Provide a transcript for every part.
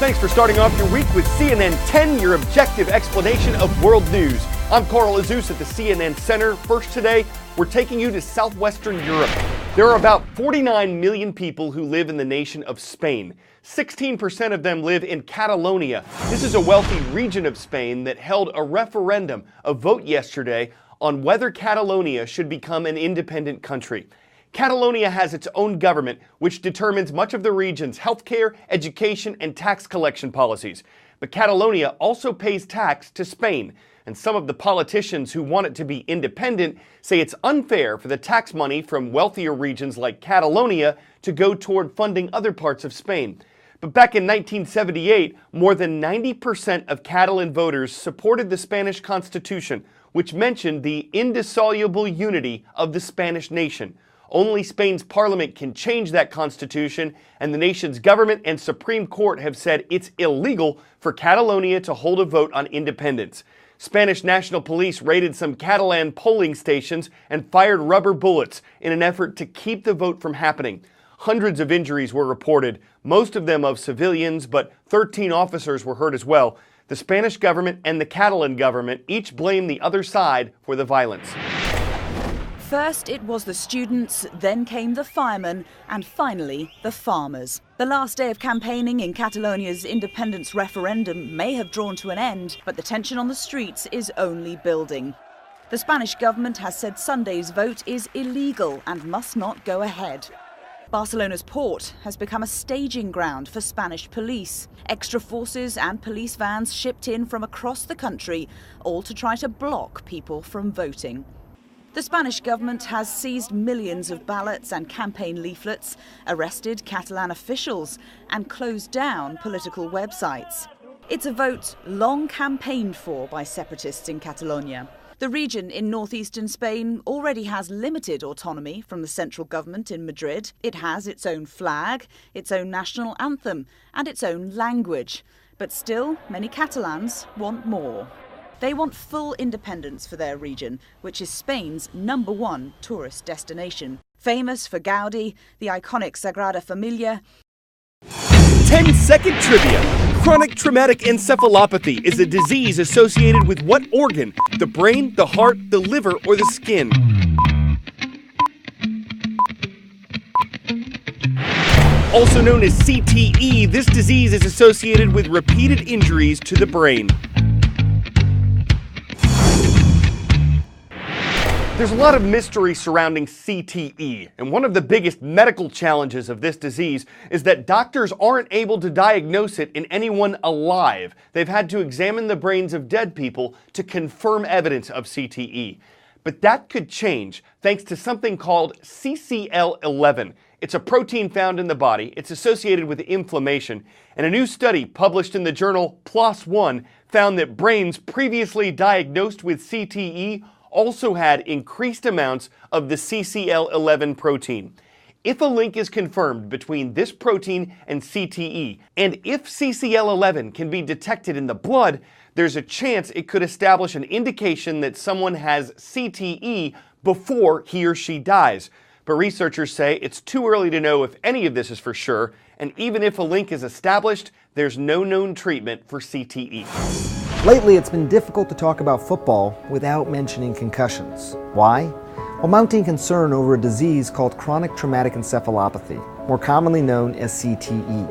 Thanks for starting off your week with CNN 10, your objective explanation of world news. I'm Carl Azus at the CNN Center. First today, we're taking you to southwestern Europe. There are about 49 million people who live in the nation of Spain. 16% of them live in Catalonia. This is a wealthy region of Spain that held a referendum, a vote yesterday, on whether Catalonia should become an independent country. Catalonia has its own government, which determines much of the region's healthcare, education, and tax collection policies. But Catalonia also pays tax to Spain, and some of the politicians who want it to be independent say it's unfair for the tax money from wealthier regions like Catalonia to go toward funding other parts of Spain. But back in 1978, more than 90% of Catalan voters supported the Spanish Constitution, which mentioned the indissoluble unity of the Spanish nation. Only Spain's parliament can change that constitution, and the nation's government and Supreme Court have said it's illegal for Catalonia to hold a vote on independence. Spanish National Police raided some Catalan polling stations and fired rubber bullets in an effort to keep the vote from happening. Hundreds of injuries were reported, most of them of civilians, but 13 officers were hurt as well. The Spanish government and the Catalan government each blame the other side for the violence. First it was the students, then came the firemen, and finally the farmers. The last day of campaigning in Catalonia's independence referendum may have drawn to an end, but the tension on the streets is only building. The Spanish government has said Sunday's vote is illegal and must not go ahead. Barcelona's port has become a staging ground for Spanish police. Extra forces and police vans shipped in from across the country, all to try to block people from voting. The Spanish government has seized millions of ballots and campaign leaflets, arrested Catalan officials, and closed down political websites. It's a vote long campaigned for by separatists in Catalonia. The region in northeastern Spain already has limited autonomy from the central government in Madrid. It has its own flag, its own national anthem, and its own language. But still, many Catalans want more. They want full independence for their region, which is Spain's #1 tourist destination. Famous for Gaudi, the iconic Sagrada Familia. 10-second trivia. Chronic traumatic encephalopathy is a disease associated with what organ? The brain, the heart, the liver, or the skin? Also known as CTE, this disease is associated with repeated injuries to the brain. There's a lot of mystery surrounding CTE, and one of the biggest medical challenges of this disease is that doctors aren't able to diagnose it in anyone alive. They've had to examine the brains of dead people to confirm evidence of CTE. But that could change thanks to something called CCL11. It's a protein found in the body. It's associated with inflammation. And a new study published in the journal PLOS ONE found that brains previously diagnosed with CTE also had increased amounts of the CCL11 protein. If a link is confirmed between this protein and CTE, and if CCL11 can be detected in the blood, there's a chance it could establish an indication that someone has CTE before he or she dies. But researchers say it's too early to know if any of this is for sure, and even if a link is established, there's no known treatment for CTE. Lately, it's been difficult to talk about football without mentioning concussions. Why? Well, mounting concern over a disease called chronic traumatic encephalopathy, more commonly known as CTE.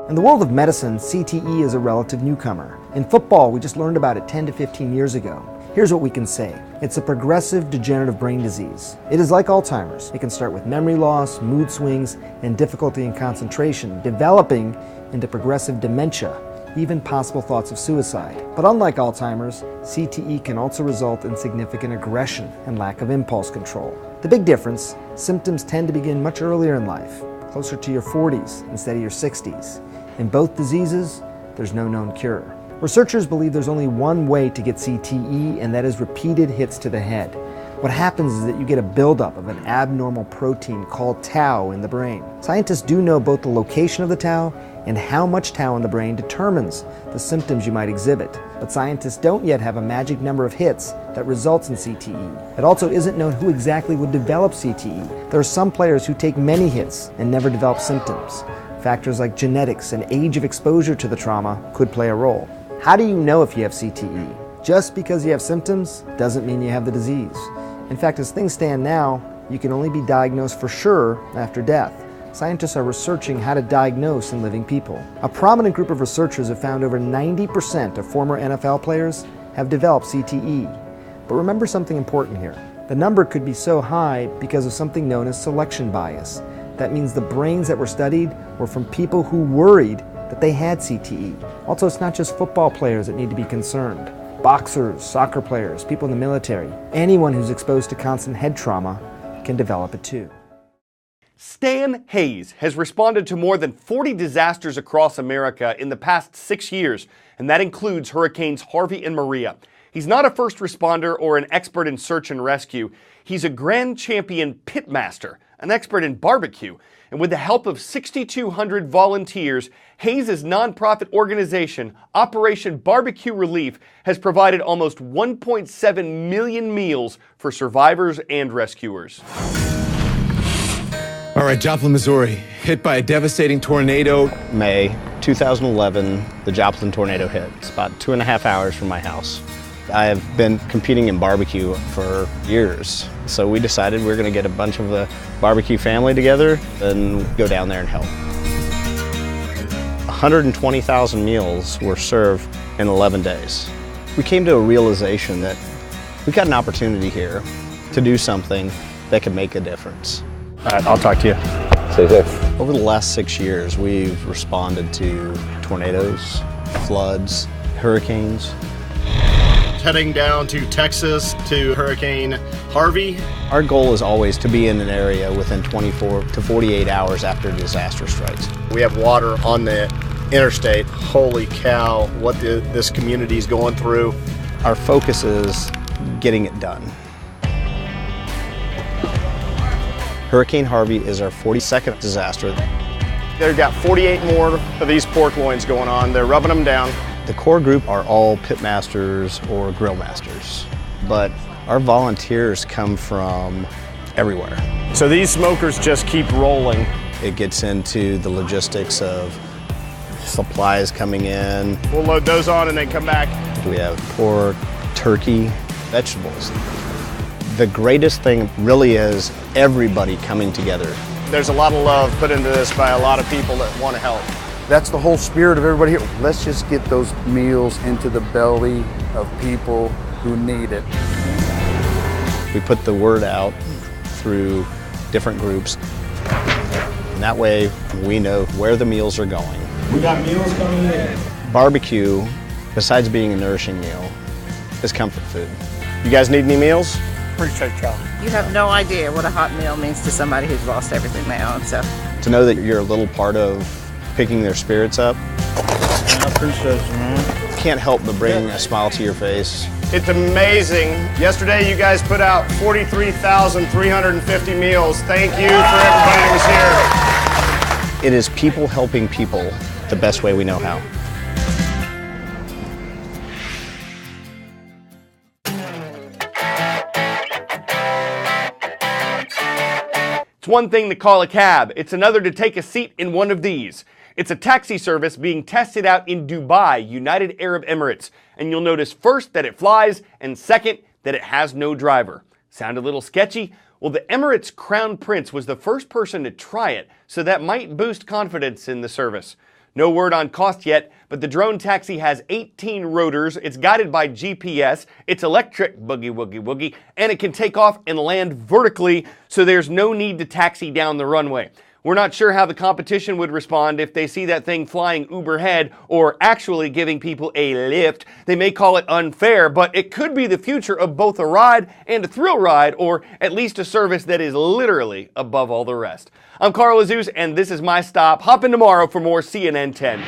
In the world of medicine, CTE is a relative newcomer. In football, we just learned about it 10 to 15 years ago. Here's what we can say. It's a progressive degenerative brain disease. It is like Alzheimer's. It can start with memory loss, mood swings, and difficulty in concentration, developing into progressive dementia, even possible thoughts of suicide. But unlike Alzheimer's, CTE can also result in significant aggression and lack of impulse control. The big difference, symptoms tend to begin much earlier in life, closer to your 40s instead of your 60s. In both diseases, there's no known cure. Researchers believe there's only one way to get CTE, and that is repeated hits to the head. What happens is that you get a buildup of an abnormal protein called tau in the brain. Scientists do know both the location of the tau and how much tau in the brain determines the symptoms you might exhibit. But scientists don't yet have a magic number of hits that results in CTE. It also isn't known who exactly would develop CTE. There are some players who take many hits and never develop symptoms. Factors like genetics and age of exposure to the trauma could play a role. How do you know if you have CTE? Just because you have symptoms doesn't mean you have the disease. In fact, as things stand now, you can only be diagnosed for sure after death. Scientists are researching how to diagnose in living people. A prominent group of researchers have found over 90% of former NFL players have developed CTE. But remember something important here. The number could be so high because of something known as selection bias. That means the brains that were studied were from people who worried that they had CTE. Also, it's not just football players that need to be concerned. Boxers, soccer players, people in the military, anyone who's exposed to constant head trauma can develop it too. Stan Hayes has responded to more than 40 disasters across America in the past 6 years, and that includes Hurricanes Harvey and Maria. He's not a first responder or an expert in search and rescue. He's a grand champion pitmaster, an expert in barbecue. And with the help of 6,200 volunteers, Hayes' nonprofit organization, Operation Barbecue Relief, has provided almost 1.7 million meals for survivors and rescuers. All right, Joplin, Missouri, hit by a devastating tornado. May 2011, the Joplin tornado hit. It's about 2.5 hours from my house. I have been competing in barbecue for years, so we decided we were going to get a bunch of the barbecue family together and go down there and help. 120,000 meals were served in 11 days. We came to a realization that we've got an opportunity here to do something that could make a difference. All right, I'll talk to you. Stay safe. Over the last 6 years, we've responded to tornadoes, floods, hurricanes. Heading down to Texas to Hurricane Harvey. Our goal is always to be in an area within 24 to 48 hours after a disaster strikes. We have water on the interstate. Holy cow, what this community is going through. Our focus is getting it done. Hurricane Harvey is our 42nd disaster. They've got 48 more of these pork loins going on. They're rubbing them down. The core group are all pitmasters or grill masters, but our volunteers come from everywhere. So these smokers just keep rolling. It gets into the logistics of supplies coming in. We'll load those on and then come back. We have pork, turkey, vegetables. The greatest thing really is everybody coming together. There's a lot of love put into this by a lot of people that want to help. That's the whole spirit of everybody here. Let's just get those meals into the belly of people who need it. We put the word out through different groups, and that way we know where the meals are going. We got meals coming in. Barbecue, besides being a nourishing meal, is comfort food. You guys need any meals? Appreciate y'all. You have no idea what a hot meal means to somebody who's lost everything they own. So to know that you're a little part of picking their spirits up, I appreciate you, man. can't help but bring a smile to your face. It's amazing. Yesterday you guys put out 43,350 meals. Thank you for everybody that was here. It is people helping people the best way we know how. It's one thing to call a cab, it's another to take a seat in one of these. It's a taxi service being tested out in Dubai, United Arab Emirates, and you'll notice first that it flies, and second that it has no driver. Sound a little sketchy? Well, the Emirates Crown Prince was the first person to try it, so that might boost confidence in the service. No word on cost yet, but the drone taxi has 18 rotors, it's guided by GPS, it's electric, boogie woogie woogie, and it can take off and land vertically, so there's no need to taxi down the runway. We're not sure how the competition would respond if they see that thing flying overhead or actually giving people a lift. They may call it unfair, but it could be the future of both a ride and a thrill ride, or at least a service that is literally above all the rest. I'm Carl Azus, and this is my stop. Hop in tomorrow for more CNN 10.